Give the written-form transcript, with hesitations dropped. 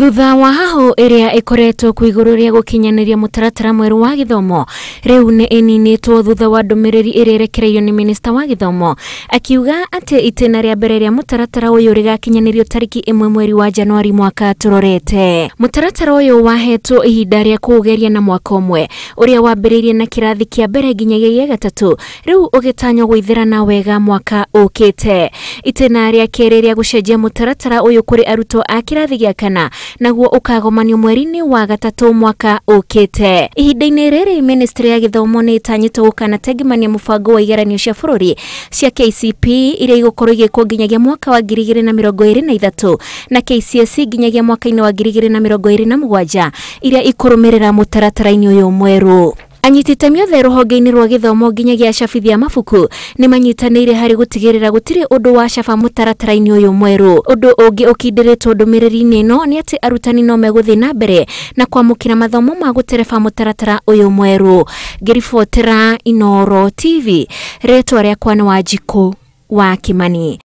Thutha wa haho iria ikoretwo kuigururia gukinyaniria mutaratara mweru wa githomo, riu ni ininitwo thutha wa ndumiriri iria irekereirio ni minista wa githomo akiuga ati itena ria mbere ria mutaratara uyu rigakinyanirio tariki 1 mweri wa Januari mwaka turorete. Mutaratara uyu wahetwo ihinda ria kugeria na mwaka umwe uria wambiririe na kirathi kia mbere nginya gatatu, riu ugitanyo guithirana wega mwaka ukite. Itena ria keri ria gucenjia mutaratara uyu kuri arutwo a kirathi gia kana naguo ukagomanio mweri-ini wa gatatu mwaka ukite. Ihinda-ini riri ministry ya githomo ni itanyitwo gukanategimania mubango wa igeranio cia bururi cia KCP iria igukorwo igikwo nginyagia mwaka wa 2023 na KCSE nginyagia mwaka-ini wa 2027 iria ikurumirira mutaratara-ini uyu mweru. Anyitite othe ruhonge-ini rwa githomo nginyagia acabithia mabuku ni manyitanire hari gutigirira gutiri undu wa caba mutaratara-ini uyu mweru. Undu ungi ukindiritwo ndumiriri-ini ino ni ati arutani no meguthii na mbere na kwamukira mathomo ma gutereba mutaratara uyu mweru. Ngiribotera Inooro TV, ritwa riakwa ni Wanjiku wa Kimani.